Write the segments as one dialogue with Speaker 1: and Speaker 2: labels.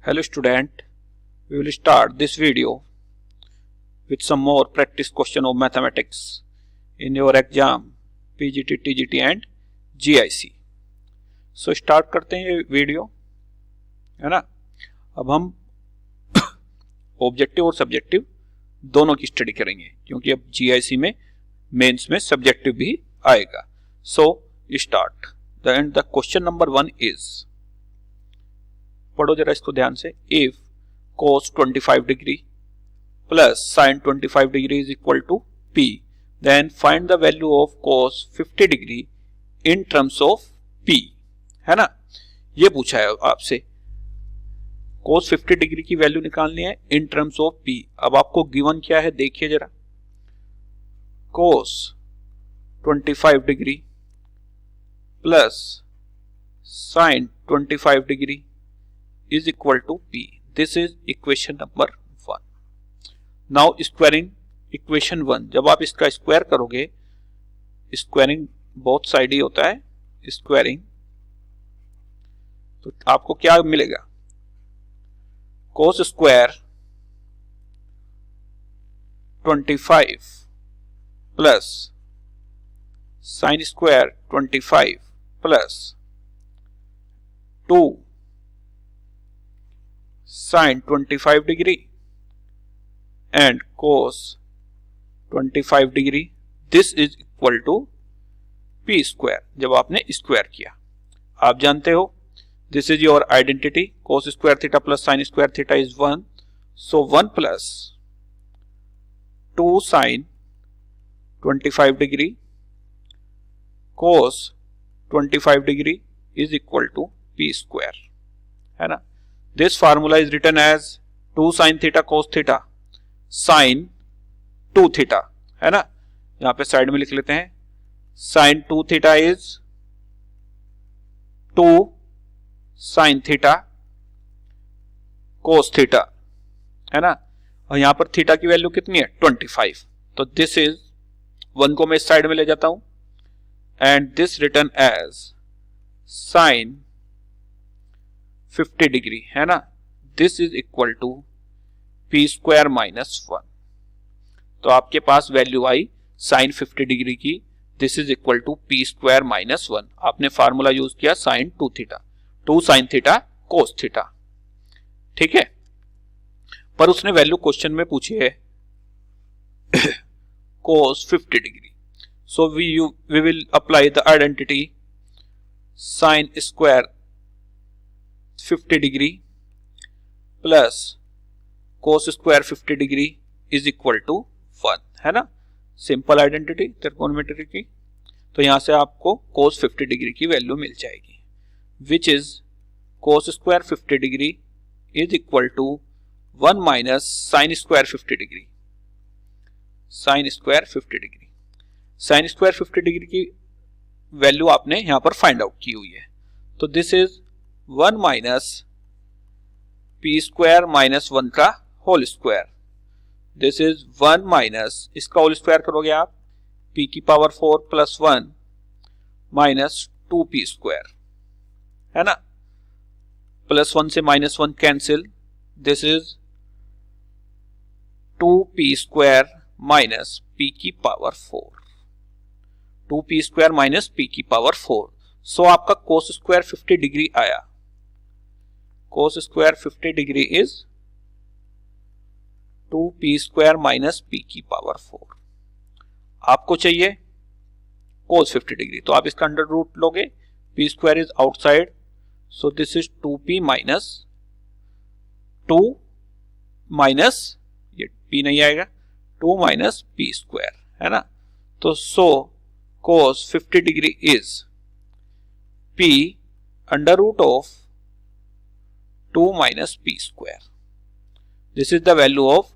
Speaker 1: Hello student, we will start this video with some more practice question of mathematics in your exam PGT, TGT and GIC. So start करते हैं ये video, है ना। अब हम objective और subjective दोनों की स्टडी करेंगे क्योंकि अब GIC में मेंस में सब्जेक्टिव भी आएगा। So start the question number 1 is, पढ़ो जरा इसको ध्यान से। If cos 25 degree plus sin 25 degree is equal to P, then find the value of cos 50 degree in terms of P, है ना। ये पूछा है आपसे, cos 50 डिग्री की वैल्यू निकालनी है इन टर्म्स ऑफ P। अब आपको गिवन क्या है देखिए जरा, cos 25 degree plus sin 25 degree is equal to P. This is equation number 1. Now squaring equation 1, जब आप इसका स्क्वायर करोगे, स्क्वायरिंग बोथ साइड ही होता है स्क्वायरिंग, तो आपको क्या मिलेगा, cos square 25 plus sin square 25 plus 2 sin 25 degree and cos 25 degree, this is equal to P square. जब आपने स्क्वायर किया, आप जानते हो this is your identity, cos square theta plus sin square theta is 1, so 1 plus 2 sin 25 degree cos 25 degree is equal to P square, है ना। This formula is written as 2 sin theta cos theta sin 2 theta, है ना। यहां पे side में लिख लेते हैं, sin 2 theta is 2 sin theta cos theta, है ना। और यहां पर थीटा की वैल्यू कितनी है 25, तो दिस इज 1 को मैं इस साइड में ले जाता हूं and this written as sin 50 degree, है ना। This is equal to P square minus 1। तो आपके पास वैल्यू आई sin 50 डिग्री की, this is equal to P square minus 1। आपने फार्मूला यूज किया sin 2 theta, 2 sin theta cos theta, ठीक है। पर उसने वैल्यू क्वेश्चन में पूछी है cos 50 degree, so we will apply the identity sin square 50 degree plus cos square 50 degree is equal to 1, है ना। सिंपल आइडेंटिटी त्रिकोणमिति की, तो यहां से आपको cos 50 डिग्री की वैल्यू मिल जाएगी, which is cos square 50 degree is equal to 1 minus sin square 50 degree, sin square 50 degree. sin square 50 degree की वैल्यू आपने यहां पर फाइंड आउट की हुई है, तो this is 1 minus P square minus 1 का whole square, this is 1 minus, इसका होल स्क्वायर करोगे आप P की power 4 plus 1 minus 2P square, है ना। प्लस 1 से minus 1 cancel, this is 2P square minus P की power 4, 2P square minus P की पावर 4। सो आपका cos स्क्वायर 50 डिग्री आया, cos square 50 degree is 2P square minus P की power 4। आपको चाहिए cos 50 डिग्री, तो आप इसका अंडर रूट लोगे, P square is outside, so this is 2P minus 2 minus, ये P नहीं आएगा, 2 माइनस P स्क्वायर, है ना। तो so cos 50 degree is P under root of 2 minus P square. This is the value of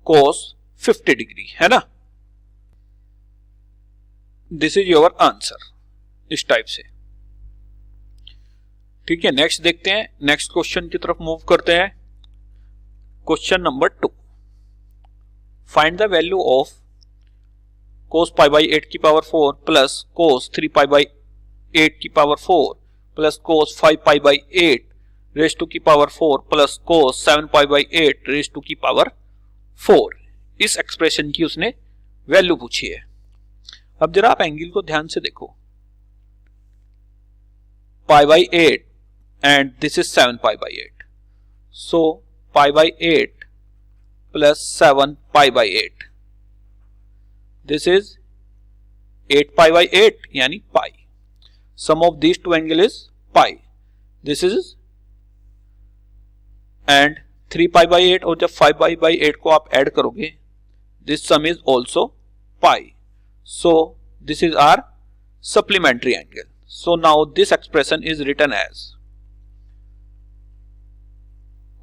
Speaker 1: cos 50 degree, है ना। This is your answer, इस type से, ठीक है। नेक्स्ट देखते हैं, नेक्स्ट क्वेश्चन की तरफ मूव करते हैं। Question number 2, find the value of cos pi by 8 की power 4 plus cos 3 pi by 8 की power 4 plus cos 5 pi by 8 raise to की power 4 plus cos 7 pi by 8 raise to की power 4। इस expression की उसने value पूछी है। अब जरा आप एंगल को ध्यान से देखो, pi by 8 and this is 7 pi by 8, so pi by 8 plus 7 pi by 8, this is 8 pi by 8 यानी pi. Sum of this two angle is pi, this is and 3 pi by 8, और जब 5 pi by 8 को आप add करोगे this sum is also pi, so this is are supplementary angle. So now this expression is written as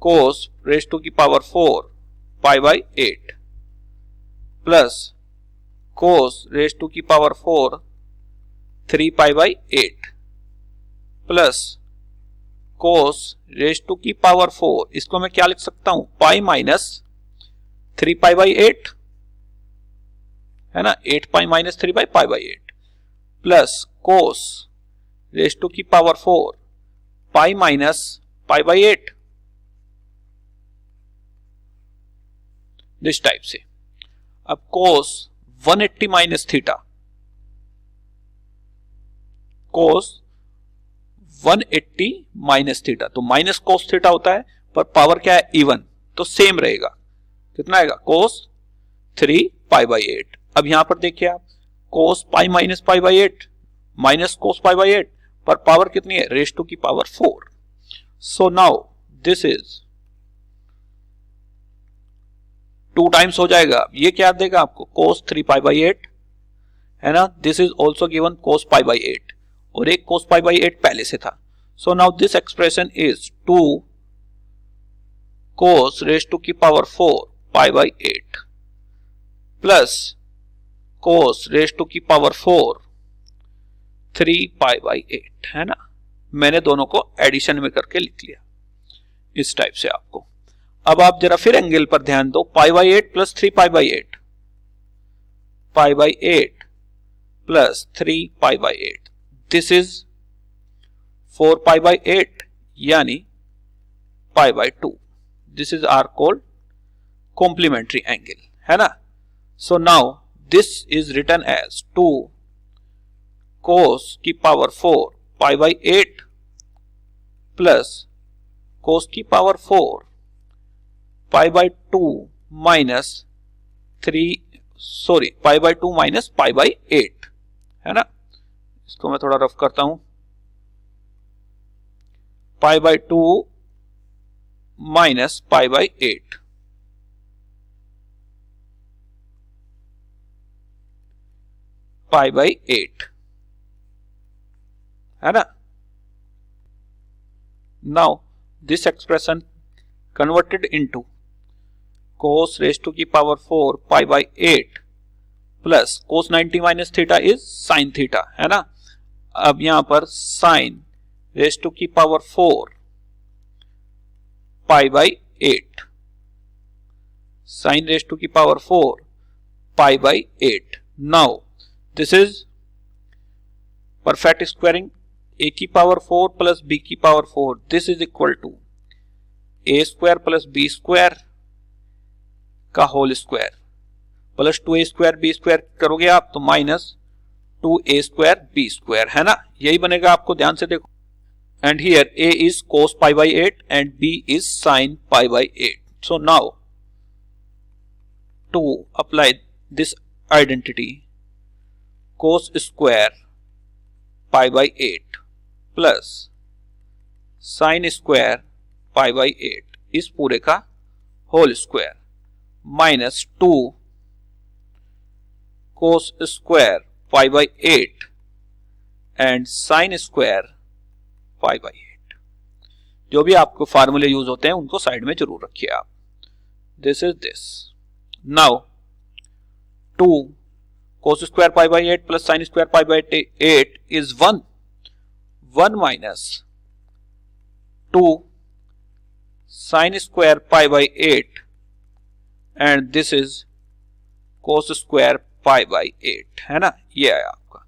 Speaker 1: cos raised to the power 4 pi by 8 plus cos raised to the power 4 3 pi by 8 plus cos raised to the power 4, इसको मैं क्या लिख सकता हूं, पाई minus 3 pi by 8 है ना, 8 pi minus 3 pi by 8 plus cos raise to की power 4 pi minus pi by 8, this type से। अब cos 180 minus theta, cos 180 minus theta, तो माइनस cos थीटा होता है पर पावर क्या है, इवन, तो सेम रहेगा। कितना आएगा, cos 3 पाई बाई 8। अब यहां पर देखिए आप, cos pi minus pi by 8 minus cos pi by 8, पर पावर कितनी है, रेज टू की power 4। So now this is 2 times हो जाएगा, ये क्या देगा आपको, cos 3 पाई बाई 8 है ना, this is also given cos pi by 8, और एक cos पाई बाई 8 पहले से था। So now this expression is 2 cos raise to की power 4 pi by 8 plus cos raise to की पावर 4 3 पाई बाई 8 है ना। मैंने दोनों को एडिशन में करके लिख लिया इस टाइप से आपको। अब आप जरा फिर एंगल पर ध्यान दो, pi by 8 plus 3 pi by 8, pi by 8 plus 3 pi by 8, this is 4 pi by 8 यानी pi by 2, this is are called complementary angle है ना। So now this is written as 2 cos की power 4 pi by 8 plus cos की power 4 pi by 2 minus 3 pi by 2 minus pi by 8 है ना। इसको मैं थोड़ा रफ करता हूं, pi by 2 minus pi by 8 pi by 8 है ना। Now this expression converted into cos raise to की power 4 pi by 8 plus cos 90 minus theta is sin theta है ना। अब यहां पर sin रेज टू की power 4 pi by 8, sin raise to की power 4 pi by 8। Now this is perfect squaring, a की power 4 plus b की power 4, this is equal to a square plus b square का whole square plus 2a square b square करोगे आप तो minus 2a square b square है ना, यही बनेगा। आपको ध्यान से देखो, and here a is cos pi by 8 and b is sin pi by 8। So now to apply this identity, cos square pi by 8 plus sine square pi by 8 इस पूरे का whole square minus 2 cos square pi by 8 and sine square pi by 8। जो भी आपको फार्मूले use होते हैं उनको साइड में जरूर रखिए आप। This is this. Now 2 cos square pi by 8 plus sine square pi by 8 is 1 minus 2 sign square pi by 8 and this is cos square pi by 8 है ना, ये आया आपका।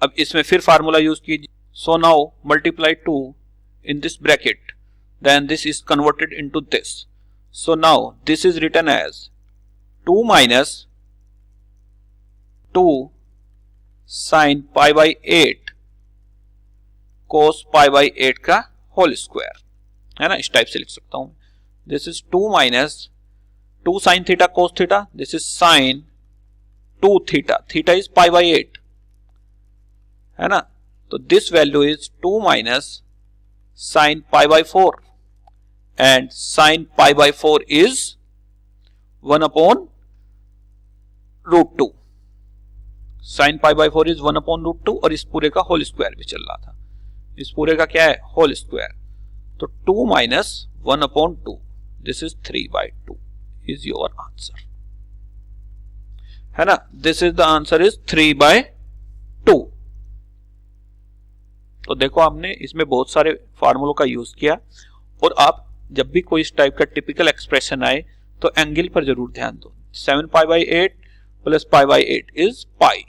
Speaker 1: अब इसमें फिर फार्मूला यूज कीजिए। So now multiply 2 in this bracket, then this is converted into this. So now this is written as 2 minus 2 sin pi by 8 cos pi by 8 का होल स्क्वायर, है ना, इस टाइप से लिख सकता हूं. This is 2 minus 2 sin theta cos theta, this is sin 2 theta, theta is pi by 8, है ना. तो this value is 2 minus sin pi by 4 and sin pi by 4 is 1 upon root 2. sin pi by 4 is 1 upon root 2 और इस पूरे का whole square भी चल रहा था. इस पूरे का क्या है, होल स्क्वायर. तो 2 minus 1 upon 2, this is 3 by 2 is your answer, है ना. This is the answer is 3 by 2. तो देखो हमने इसमें बहुत सारे फार्मूलों का यूज किया, और आप जब भी कोई इस टाइप का टिपिकल एक्सप्रेशन आए तो एंगल पर जरूर ध्यान दो. 7 pi by 8 plus pi by 8 is pi.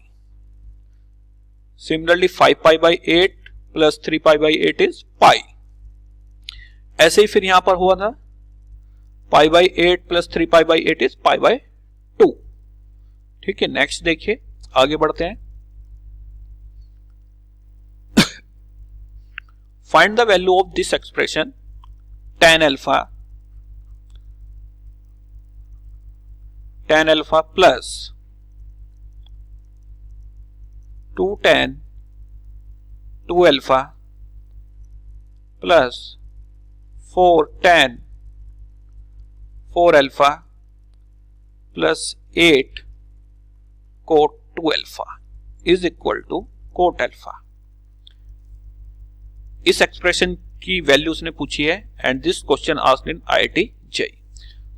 Speaker 1: Similarly 5 pi by 8 plus 3 pi by 8 is pi. ऐसे ही फिर यहां पर हुआ था पाई by 8 plus 3 pi by 8 is pi by 2. ठीक है, नेक्स्ट देखिए, आगे बढ़ते हैं. Find the value of this expression tan alpha plus 2 tan 2 alpha plus 4 tan 4 alpha plus 8 cot 2 alpha is equal to cot alpha. इस एक्सप्रेशन की value उसने पूछी है and this question asked in IIT JEE.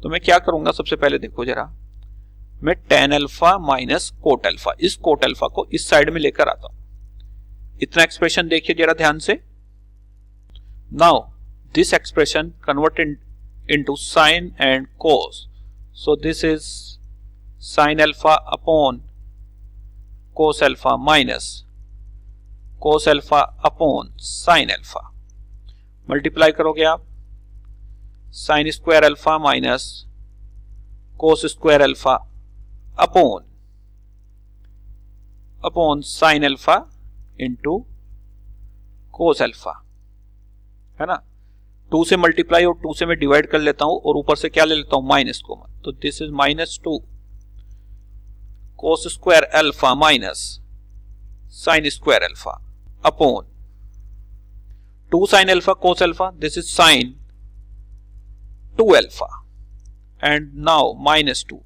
Speaker 1: तो मैं क्या करूंगा, सबसे पहले देखो जरा, मैं tan alpha minus coat alpha, इस कोट अल्फा को इस साइड में लेकर आता हूं. इतना एक्सप्रेशन देखिए जरा ध्यान से. Now this expression converted into sine and cos. So this is sine alpha upon cos alpha minus cos alpha upon sine alpha. Multiply करोगे आप, sine square alpha minus cos square alpha upon sine alpha into cos alpha, है ना. 2 से multiply और 2 से मैं divide कर लेता हूं और ऊपर से क्या ले लेता हूं, माइनस को. तो this is minus 2 cos square alpha minus sine square alpha upon 2 sin alpha cos alpha, this is sin 2 alpha, and now minus 2,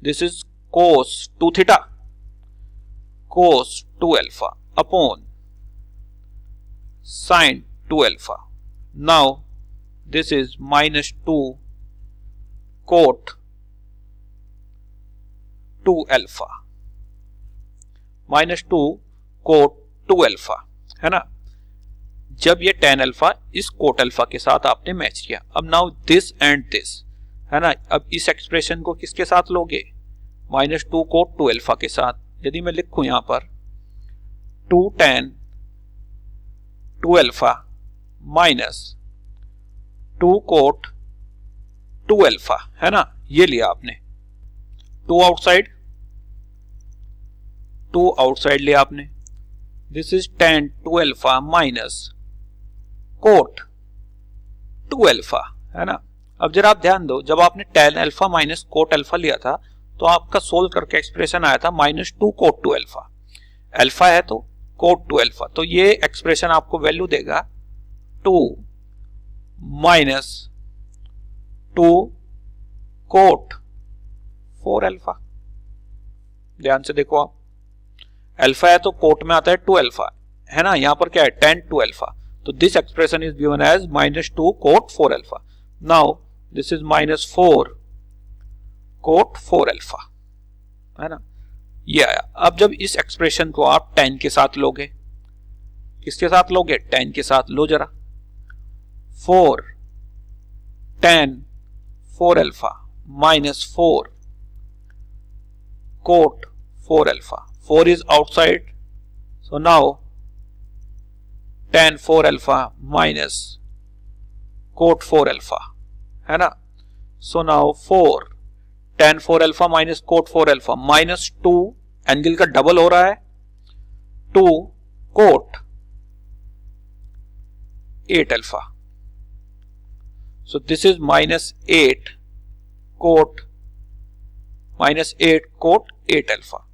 Speaker 1: this is cos 2 theta cos 2 alpha upon sin 2 alpha. Now this is minus 2 cot 2 alpha minus 2 cot 2 alpha, है ना. जब ये tan alpha इस coat alpha के साथ आपने match किया, अब नाउ दिस एंड दिस, है ना. अब इस एक्सप्रेशन को किसके साथ लोगे, माइनस 2 कोट 2 अल्फा के साथ. यदि मैं लिखूं यहां पर 2 tan 2 alpha minus 2 cot 2 alpha, है ना, ये लिया आपने. 2 आउटसाइड लिया आपने. This is tan 2 alpha minus cot 2 alpha, है ना. अब जरा आप ध्यान दो, जब आपने tan alpha minus coat alpha लिया था तो आपका सोल्व करके एक्सप्रेशन आया था माइनस 2 कोट 2 अल्फा. अल्फा है तो कोट 2 अल्फा, तो ये एक्सप्रेशन आपको वैल्यू देगा 2 माइनस 2 कोट 4 अल्फा. ध्यान से देखो आप, अल्फा है तो कोट में आता है 2 अल्फा, है ना. यहां पर क्या है, tan 2 अल्फा. तो this expression is given as minus 2 cot 4 alpha. Now this is minus 4 cot 4 alpha, है ना, ये आया. अब जब इस एक्सप्रेशन को आप tan के साथ लोगे, किसके साथ लोगे, tan के साथ लो जरा. 4 tan 4 alpha minus 4 cot 4 alpha. 4 is outside, so now tan 4 alpha minus cot 4 alpha, है ना। So now 4 tan 4 alpha minus cot 4 alpha minus 2 angle का डबल हो रहा है 2 cot 8 alpha. So this is minus 8 cot 8 alpha.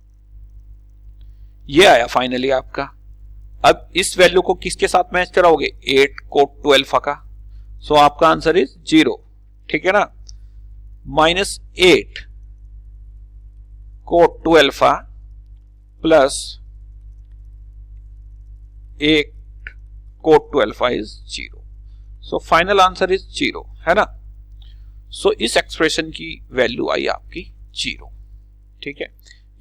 Speaker 1: ये आया finally आपका। अब इस वैल्यू को किसके साथ मैच कराओगे 8 cot 2 अल्फा का। सो आपका आंसर इज 0, ठीक है ना। Minus 8 cot 2 alpha plus 8 cot 2 alpha is 0। So final answer is 0, है ना। सो इस एक्सप्रेशन की वैल्यू आई आपकी 0, ठीक है।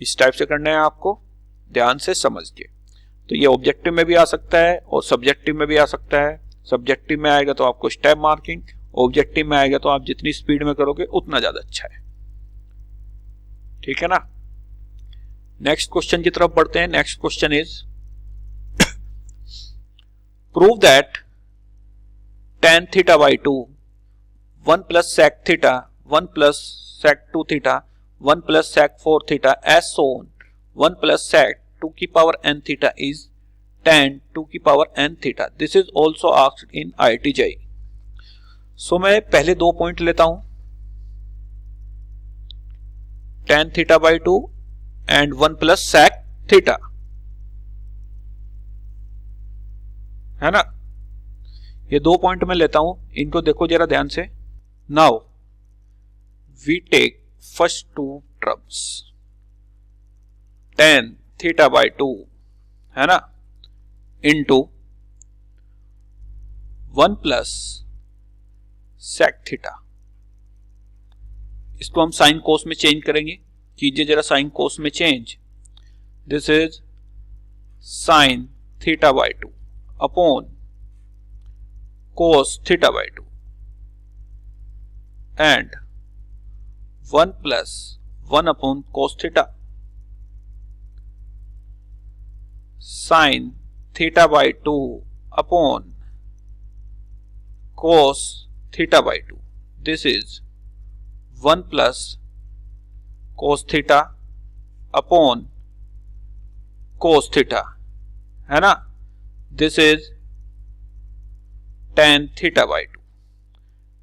Speaker 1: इस टाइप से करना है आपको, ध्यान से समझिए। तो ये ऑब्जेक्टिव में भी आ सकता है और सब्जेक्टिव में भी आ सकता है। सब्जेक्टिव में आएगा तो आपको स्टेप मार्किंग, ऑब्जेक्टिव में आएगा तो आप जितनी स्पीड में करोगे उतना ज्यादा अच्छा है, ठीक है ना। नेक्स्ट क्वेश्चन की तरफ बढ़ते हैं। Next question is prove that tan theta by 2 1 plus sec theta 1 plus sec 2 theta 1 plus sec 4 theta as so on 1 plus sec 2 की power n theta is tan 2 की power n theta. This is also asked in IIT JEE। सो मैं पहले 2 point लेता हूं, tan theta by 2 and 1 plus sec theta, है ना। ये 2 पॉइंट मैं लेता हूं, इनको देखो जरा ध्यान से। Now we take first 2 terms tan theta by 2, है ना, इनटू 1 प्लस sec थीटा। इसको हम साइन कोस में चेंज करेंगे। कीजिए जरा साइन कोस में change. This is sine theta by 2 upon cos theta by 2 and 1 plus 1 upon cos theta sine theta by 2 upon cos theta by 2। This is 1 plus cos theta upon cos theta, है ना। This is tan theta by 2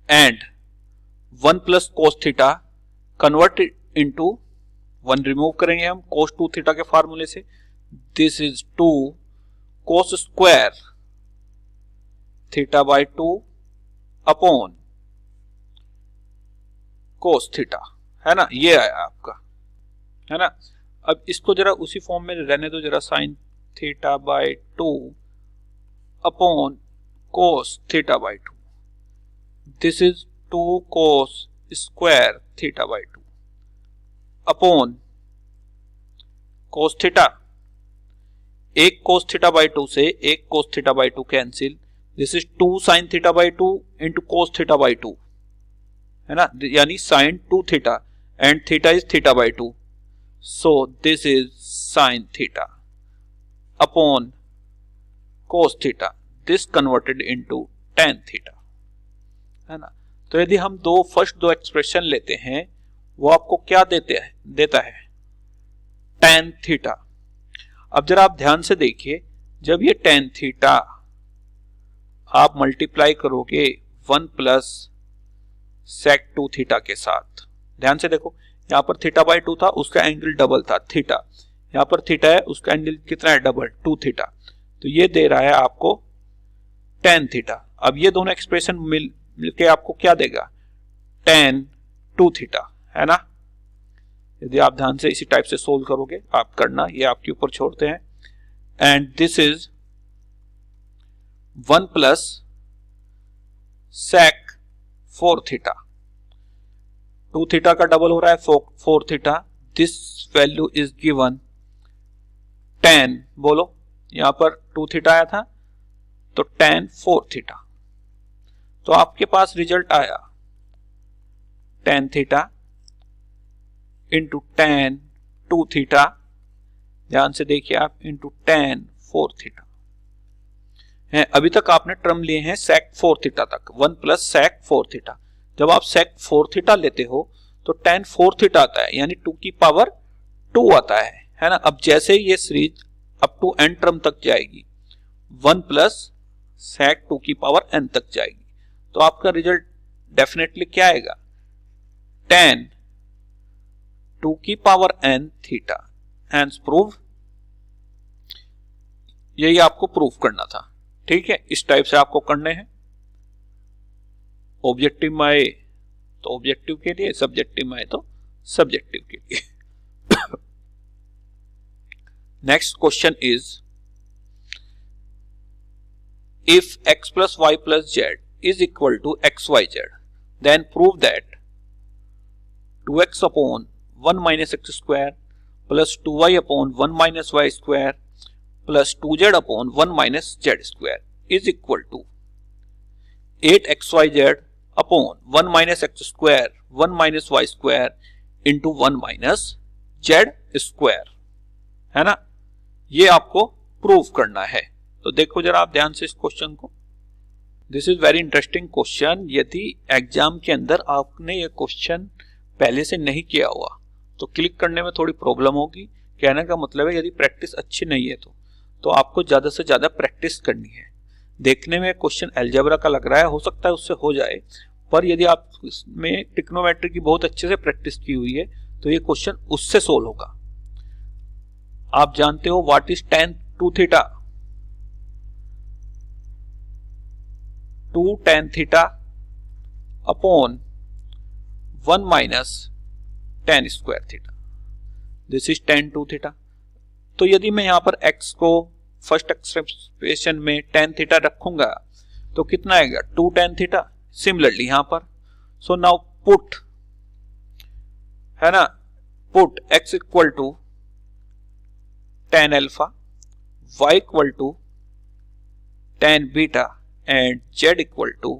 Speaker 1: and 1 plus cos theta convert into 1 remove करेंगे हम कोस 2 theta के फार्मूले से। This is 2 cos square theta by 2 upon cos theta, है ना। ये आया आपका, है ना। अब इसको जरा उसी फॉर्म में रहने दो जरा, sine theta by 2 upon cos theta by 2। This is 2 cos square theta by 2 upon cos theta. एक कोस थीटा बाई 2 से एक cos theta by 2 cancel. This is 2 sine theta by 2 into cos theta by 2, है ना, यानी sine 2 theta and theta is theta by 2। So this is sine theta upon cos theta. This converted into tan theta, है ना। तो यदि हम first दो expression लेते हैं वो आपको क्या देता है tan थीटा। अब जरा आप ध्यान से देखिए, जब ये tan थीटा आप मल्टीप्लाई करोगे 1 प्लस sec 2 थीटा के साथ, ध्यान से देखो यहां पर थीटा बाई 2 था, उसका एंगल डबल था थीटा, यहां पर थीटा है उसका एंगल कितना है डबल 2 थीटा। तो ये दे रहा है आपको tan थीटा। अब ये दोनों एक्सप्रेशन मिलके आपको क्या देगा tan 2 थीटा, है ना। यदि आप ध्यान से इसी टाइप से सोल्व करोगे, आप करना, ये आपके ऊपर छोड़ते हैं। And this is 1 plus sec 4 theta, 2 theta का डबल हो रहा है 4 theta. This value is given tan, बोलो यहां पर 2 थीटा आया था तो tan 4 थीटा। तो आपके पास रिजल्ट आया tan theta into tan 2 theta, ध्यान से देखिए आप, इंटू tan 4 थीटा, हैं। अभी तक आपने टर्म लिए हैं sec 4 थीटा तक, 1 प्लस sec 4 थीटा। जब आप sec 4 थीटा लेते हो तो tan 4 थीटा आता है, यानी 2 की पावर 2 आता है ना। अब जैसे ये series up to n term तक जाएगी, 1 प्लस sec 2 की पावर n तक जाएगी, तो आपका रिजल्ट डेफिनेटली क्या आएगा, tan 2 की power n theta. Hence prove, यही आपको प्रूफ करना था। ठीक है, इस टाइप से आपको करने हैं। ऑब्जेक्टिव में आए तो ऑब्जेक्टिव के लिए, सब्जेक्टिव में आए तो सब्जेक्टिव के लिए। Next question is, if x plus y plus z is equal to x y z, then prove that 2x upon 1 minus x square plus 2y upon 1 minus y square plus 2z upon 1 minus z square is equal to 8xyz upon 1 minus x square 1 minus y square into 1 minus z square, है ना। ये आपको prove करना है। तो देखो जरा आप ध्यान से इस क्वेश्चन को, this is very interesting question. यदि एग्जाम के अंदर आपने ये क्वेश्चन पहले से नहीं किया हुआ तो क्लिक करने में थोड़ी प्रॉब्लम होगी। कहने का मतलब है यदि प्रैक्टिस अच्छी नहीं है तो आपको ज्यादा से ज्यादा प्रैक्टिस करनी है। देखने में क्वेश्चन अलजेब्रा का लग रहा है, हो सकता है उससे हो जाए, पर यदि आप इसमें ट्रिग्नोमेट्री की बहुत अच्छे से प्रैक्टिस की हुई है तो ये क्वेश्चन उससे सोल्व होगा। आप जानते हो what is tan 2 theta, 2 tan theta upon 1 minus tan square theta, this is tan 2 theta. तो यदि मैं यहां पर x को फर्स्ट एक्सप्रेशन में tan थीटा रखूंगा तो कितना आएगा, 2 tan थीटा। सिमिलरली यहां पर, सो नाउ पुट, है ना, put x equal to tan alpha, y equal to tan beta and z equal to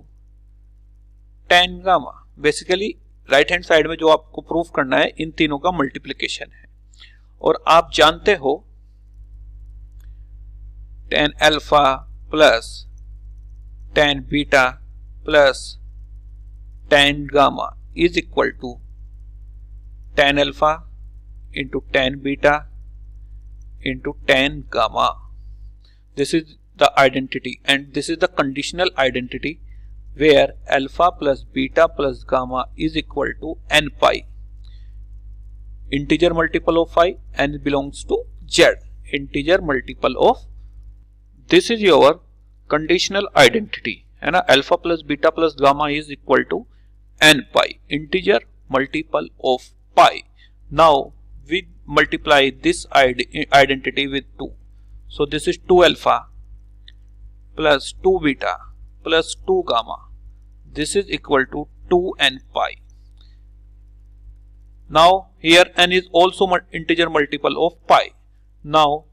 Speaker 1: tan gamma. Basically right hand side में जो आपको प्रूफ करना है इन तीनों का मल्टीप्लिकेशन है। और आप जानते हो tan alpha plus tan beta plus tan gamma is equal to tan alpha into tan beta into tan gamma. This is the identity and this is the conditional identity where alpha plus beta plus gamma is equal to n pi, integer multiple of phi, n belongs to z, integer multiple of, this is your conditional identity, है ना। alpha plus beta plus gamma is equal to n pi, integer multiple of pi. Now we multiply this identity with 2, so this is 2 alpha plus 2 beta plus 2 gamma, this is equal to 2n pi. Now here n is also integer multiple of pi. Now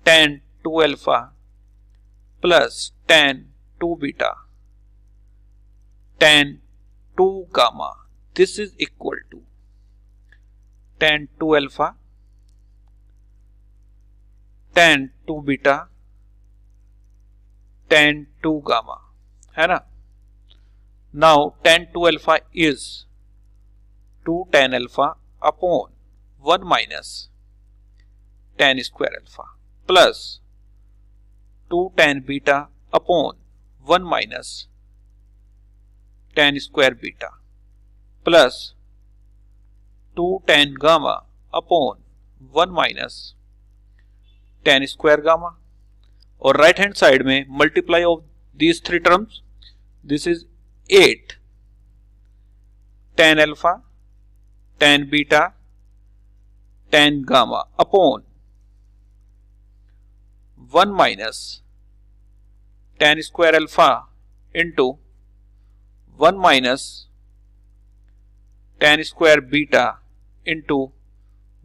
Speaker 1: tan 2 alpha plus tan 2 beta tan 2 gamma, this is equal to tan 2 alpha tan 2 beta tan 2 gamma, है ना। Now tan 2 alpha is 2 tan alpha upon 1 minus tan square alpha plus 2 tan beta upon 1 minus tan square beta plus 2 tan gamma upon 1 minus tan square gamma। और right hand side में multiply of these three terms, this is 8 tan alpha tan beta tan gamma upon 1 minus tan square alpha into 1 minus tan square beta into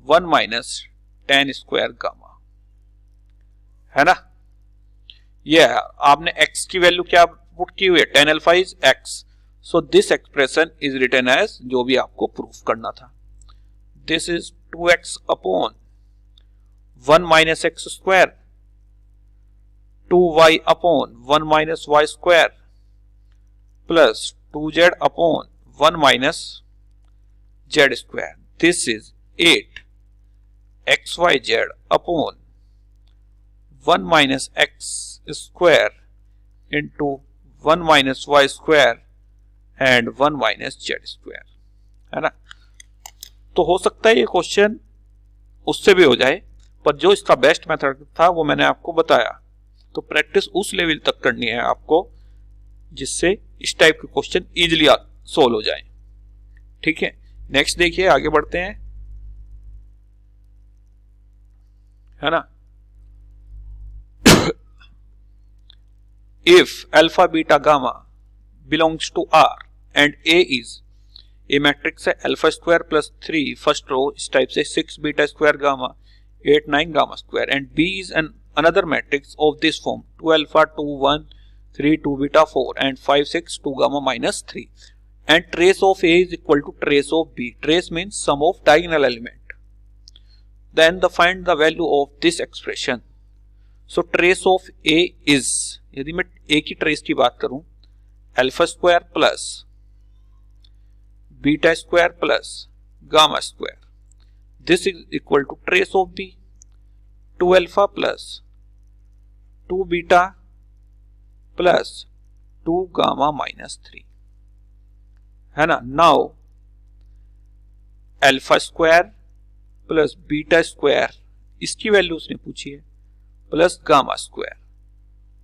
Speaker 1: 1 minus tan square gamma, है ना। ये आपने x की value क्या put की हुई है, tan alpha is x, so this expression is written as जो भी आपको प्रूफ करना था, this is 2x upon 1 minus x square 2y upon 1 minus y square plus 2z upon 1 minus z square. This is 8 xyz upon 1 minus x square into 1 minus y square and 1 minus z square, है ना. तो हो सकता है ये question उससे भी हो जाए, पर जो इसका बेस्ट मेथड था वो मैंने आपको बताया. तो प्रैक्टिस उस लेवल तक करनी है आपको जिससे इस टाइप के क्वेश्चन इजीली सोल्व हो जाए. ठीक है, नेक्स्ट देखिए, आगे बढ़ते हैं, है ना. If alpha beta gamma belongs to R and A is a matrix है alpha square plus 3 first row, इस टाइप से 6 beta square gamma 8 9 gamma square, and B is another matrix of this form 2 alpha 2 1 3 2 beta 4 and 5 6 2 gamma minus 3, and trace of A is equal to trace of B. Trace means sum of diagonal element. Then find the value of this expression. So trace of A is, यदि मैं A की trace की बात करूं, alpha square plus beta square plus gamma square. This is equal to trace of B 2 alpha plus 2 beta plus 2 gamma minus 3, है ना. Now alpha square plus beta square, इसकी value उसने पूछी है, plus gamma square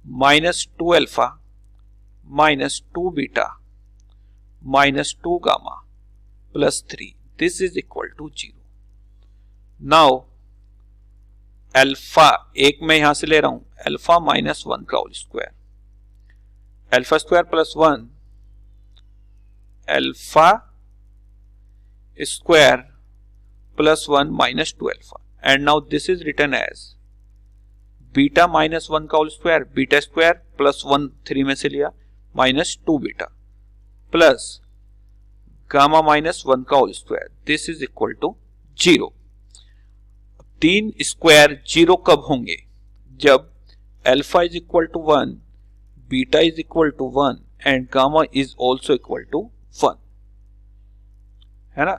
Speaker 1: minus 2 alpha minus 2 beta minus 2 gamma plus 3. This is equal to 0. Now alpha एक मैं यहां से ले रहा हूं, अल्फा माइनस 1 का whole square, alpha square plus 1 alpha square plus 1 minus 2 alpha, and now this is written as beta minus 1 का whole square, beta square plus 1 3 में से लिया minus 2 beta plus gamma minus 1 का whole square. This is equal to 0. 3 square 0 कब होंगे? जब alpha is equal to 1, beta is equal to 1 and gamma is also equal to 1, है ना.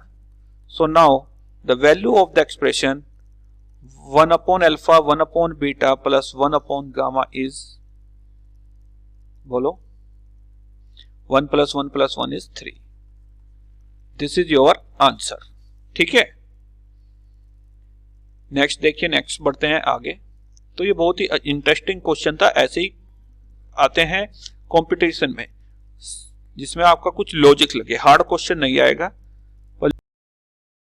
Speaker 1: So now the value of the expression 1 upon alpha 1 upon beta plus 1 upon gamma is, बोलो, 1 plus 1 plus 1 is 3. This is your answer. ठीक है, next देखिए, next बढ़ते हैं आगे. तो ये बहुत ही इंटरेस्टिंग क्वेश्चन था. ऐसे ही आते हैं कंपटीशन में जिसमें आपका कुछ लॉजिक लगे. हार्ड क्वेश्चन नहीं आएगा,